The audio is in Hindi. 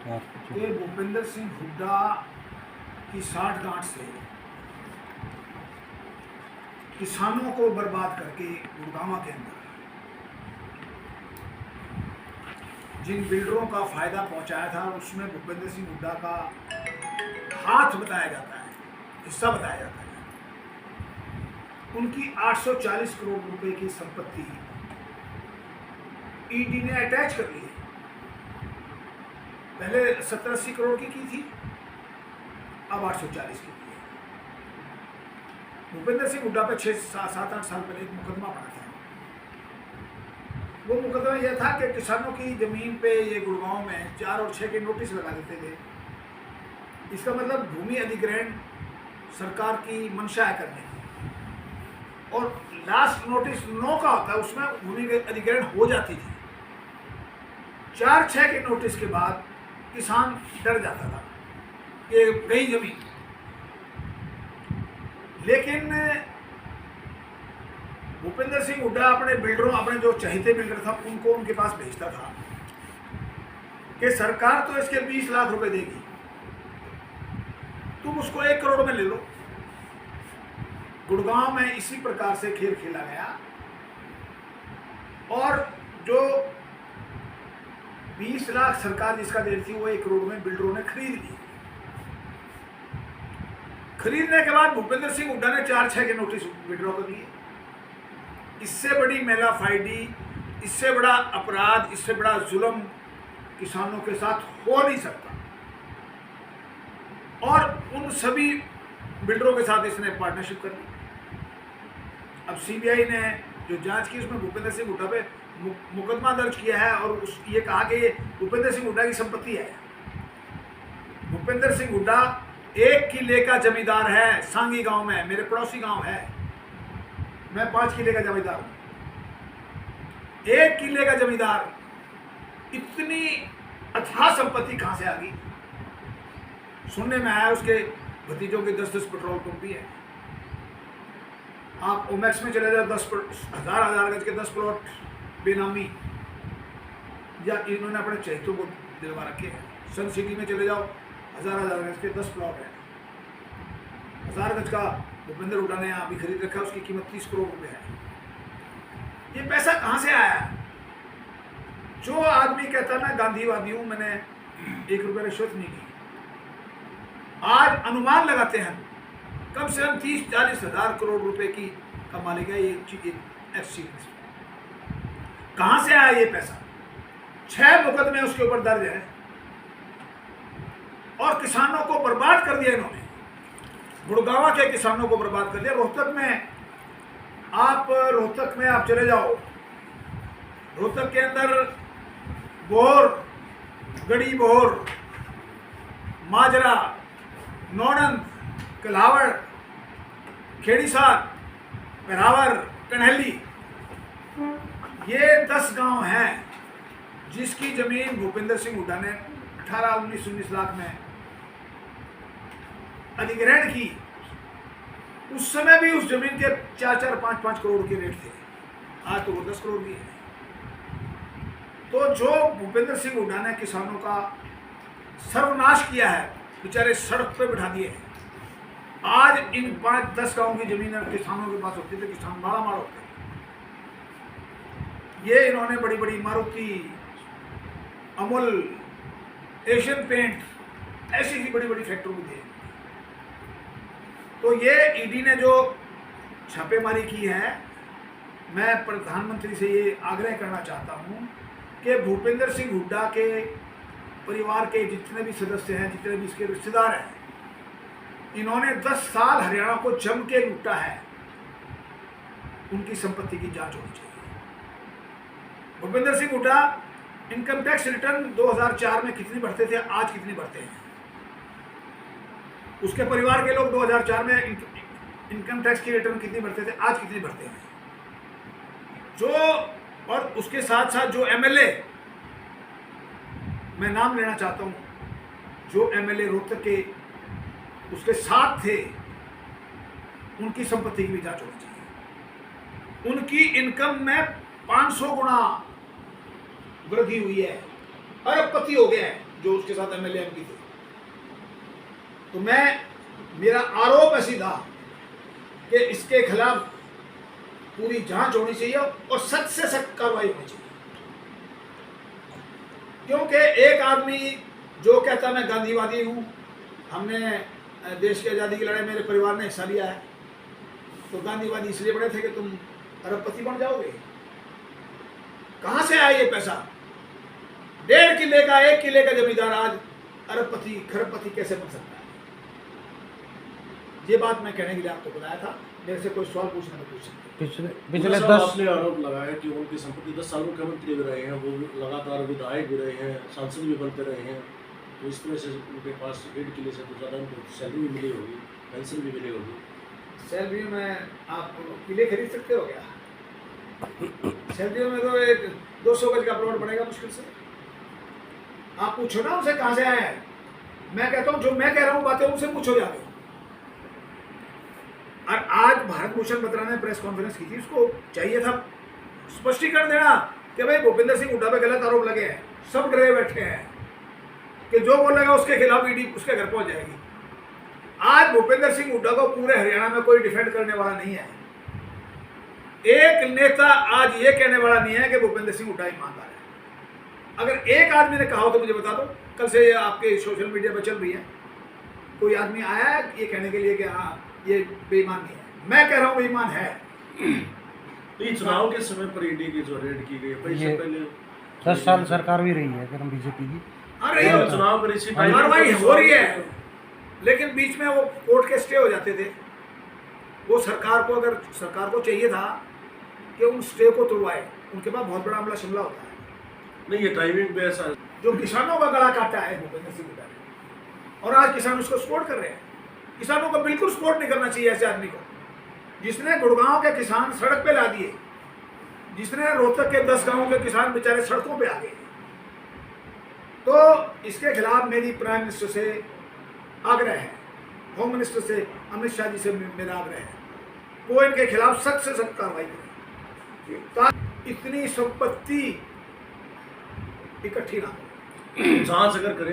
कि भूपेंद्र सिंह हुड्डा की साठगांठ से किसानों को बर्बाद करके गुड़गांव के अंदर जिन बिल्डरों का फायदा पहुंचाया था उसमें भूपेंद्र सिंह हुड्डा का हाथ बताया जाता है, हिस्सा बताया जाता है। उनकी 840 करोड़ रुपए की संपत्ति ईडी ने अटैच कर ली है। पहले 70-80 करोड़ की थी, अब 840 की है। भूपेंद्र सिंह हुड्डा पे 6-7-8 साल पहले एक मुकदमा बना था। वो मुकदमा यह था कि किसानों की जमीन पे ये गुड़गांव में 4 और 6 के नोटिस लगा देते थे। इसका मतलब भूमि अधिग्रहण सरकार की मंशा है करने की, और लास्ट नोटिस 9 का होता है, उसमें भूमि अधिग्रहण हो जाती थी। 4-6 के नोटिस के बाद किसान डर जाता था कि गई जमीन। लेकिन भूपेंद्र सिंह हुड्डा अपने बिल्डरों, अपने जो चहेते बिल्डर था उनको उनके पास भेजता था कि सरकार तो इसके 20 लाख रुपए देगी, तुम उसको 1 करोड़ में ले लो। गुड़गांव में इसी प्रकार से खेल खेला गया और जो 20 लाख सरकार जिसका दे रही थी वो 1 करोड़ में बिल्डरों ने खरीद ली। खरीदने के बाद भूपेंद्र सिंह हुड्डा ने 4-6 के नोटिस विड्रॉ कर लिए। इससे बड़ी मेलाफाइडी, इससे बड़ा अपराध, इससे बड़ा जुल्म किसानों के साथ हो नहीं सकता। और उन सभी बिल्डरों के साथ इसने पार्टनरशिप कर ली। अब सीबीआई ने जो जांच की उसमें भूपेंद्र सिंह हुड्डा पे मुकदमा दर्ज किया है और ये कहा कि ये भूपेंद्र सिंह हुड्डा की संपत्ति है। भूपेंद्र सिंह हुड्डा 1 किले का जमींदार है। सांगी गांव में, मेरे पड़ोसी गांव है, मैं 5 किले का जमींदार हूं। 1 किले का जमींदार, इतनी अथाह संपत्ति कहां से आ गई? सुनने में आया उसके भतीजों के 10-10 पेट्रोल पंप भी है। आप ओमैक्स में चले जाओ, 10,000 गज के 10 प्लॉट बेनामी, या इन्होंने अपने चहेतों को दिलवा रखे हैं। सन सिटी में चले जाओ, 1000 गज के 10 प्लॉट है। 1000 गज का भूपेंद्र हुड्डा ने यहाँ भी खरीद रखा, उसकी कीमत 30 करोड़ रुपए है। ये पैसा कहाँ से आया? जो आदमी कहता ना गांधीवादी हूं, मैंने 1 रुपये रिश्वत नहीं ली, आज अनुमान लगाते हैं कम से कम 30-40 हजार करोड़ रुपए की का मालिक है ये एक्सचेंज। कहां से आया ये पैसा? 6 मुकदमे उसके ऊपर दर्ज है और किसानों को बर्बाद कर दिया इन्होंने। गुड़गांव के किसानों को बर्बाद कर दिया। रोहतक में आप चले जाओ, रोहतक के अंदर बोहर, गड़ी बोहर, माजरा, नौनंद, कलावड़, खेड़ीसार, पेरावर, कन्हैली, ये 10 गांव हैं जिसकी जमीन भूपेंद्र सिंह हुड्डा ने 18-19 लाख में अधिग्रहण की। उस समय भी उस जमीन के 4-4, 5-5 करोड़ के रेट थे, आज तो वो 10 करोड़ की है। तो जो भूपेंद्र सिंह हुड्डा ने किसानों का सर्वनाश किया है, बेचारे सड़क पे बिठा दिए हैं। आज इन 5-10 गांवों की जमीन किसानों के पास होती थी, किसान मारा मार होते। ये इन्होंने बड़ी बड़ी मारुति, अमूल, एशियन पेंट, ऐसी ही बड़ी बड़ी फैक्ट्री दी। तो ये ईडी ने जो छापेमारी की है, मैं प्रधानमंत्री से ये आग्रह करना चाहता हूँ कि भूपेंद्र सिंह हुड्डा के परिवार के जितने भी सदस्य हैं, जितने भी इसके रिश्तेदार हैं, इन्होंने 10 साल हरियाणा को जम के लूटा है। उनकी संपत्ति की जांच होनी चाहिए। Bhupendra Singh Hooda income tax return 2004 में कितनी भरते थे, आज कितनी भरते हैं? उसके परिवार के लोग 2004 में इनकम टैक्स की रिटर्न कितनी भरते थे, आज कितनी भरते हैं? जो और उसके साथ साथ जो एमएलए, मैं नाम लेना चाहता हूं, जो एमएलए रोहतक के उसके साथ थे, उनकी संपत्ति की भी जांच होनी चाहिए। उनकी इनकम में 500 गुना वृद्धि हुई है, अरबपति हो गया है। जो उसके साथ एमएलए एमपी थे। तो मेरा आरोप है सीधा कि इसके खिलाफ पूरी जांच होनी चाहिए और सख्त से सख्त कार्रवाई होनी चाहिए। क्योंकि एक आदमी जो कहता मैं गांधीवादी हूं, हमने देश की आज़ादी की लड़ाई मेरे परिवार ने हिस्सा लिया है, तो गांधीवादी इसलिए बने थे कि तुम अरबपति बन जाओगे। कहां से आया ये पैसा? 1.5 किले का 1 किले का जमींदार आज अरबपति खरबपति कैसे बन सकता है? ये बात मैं कहने के लिए आपको बताया था। मेरे से कोई सवाल पूछना तो पूछ सकते। पिछले 10 आपने आरोप लगाया कि उनकी संपत्ति 10 साल मुख्यमंत्री भी रहे हैं, वो लगातार विधायक भी रहे हैं, सांसद भी बनते रहे हैं, तो इस तरह से उनके पास 1.5 किले से तो ज़्यादा उनको सैलरी भी मिली होगी, पेंशन भी मिली होगी। सैलरी में आप किले खरीद सकते हो क्या? सैलरी में तो एक 200 गज का प्लॉट पड़ेगा मुश्किल से। आप पूछो ना उनसे कहाँ से आए हैं। मैं कहता हूँ जो मैं कह रहा हूँ बातें उनसे पूछो जाके। और आज भारत भूषण बत्रा ने प्रेस कॉन्फ्रेंस की थी, उसको चाहिए था स्पष्टीकरण देना कि भाई भूपेंद्र सिंह हुड्डा पे गलत आरोप लगे हैं, सब डरे बैठे हैं कि जो बोलेगा उसके खिलाफ ईडी उसके घर पहुंच जाएगी। आज भूपेंद्र सिंह हुड्डा को पूरे हरियाणा में कोई डिफेंड करने वाला नहीं है। एक नेता आज ये कहने वाला नहीं है कि भूपेंद्र सिंह हुड्डा ईमानदार है। अगर एक आदमी ने कहा हो तो मुझे बता दो। कल से ये आपके सोशल मीडिया पर चल रही है, कोई आदमी आया है ये कहने के लिए कि हाँ ये बेईमान नहीं है। मैं कह रहा हूँ बेईमान है। ये चुनाव के समय पर ईडी की जो रेड की गई, पैसे पहले 10 साल सरकार भी रही है अगर बीजेपी की। अरे चुनाव पर इसी कार्रवाई हो रही है, लेकिन बीच में वो कोर्ट के स्टे हो जाते थे। वो सरकार को, अगर सरकार को चाहिए था कि उन स्टे को तोड़वाए, उनके पास बहुत बड़ा अमला शिमला होता है। नहीं, ये टाइमिंग पे ऐसा जो किसानों का गला काटा है भूपेंद्र सिंह हुड्डा ने, और आज किसान उसको सपोर्ट कर रहे हैं। किसानों को बिल्कुल सपोर्ट नहीं करना चाहिए ऐसे आदमी को, जिसने गुड़गांव के किसान सड़क पे ला दिए, जिसने रोहतक के 10 गांवों के किसान बेचारे सड़कों पे आ गए। तो इसके खिलाफ मेरी प्राइम मिनिस्टर से आग्रह है, होम मिनिस्टर से अमित शाह जी से मेरा आग्रह है, वो इनके खिलाफ सख्त से सख्त कार्रवाई करें। इतनी संपत्ति इकट्ठी ना हो। जांच अगर करें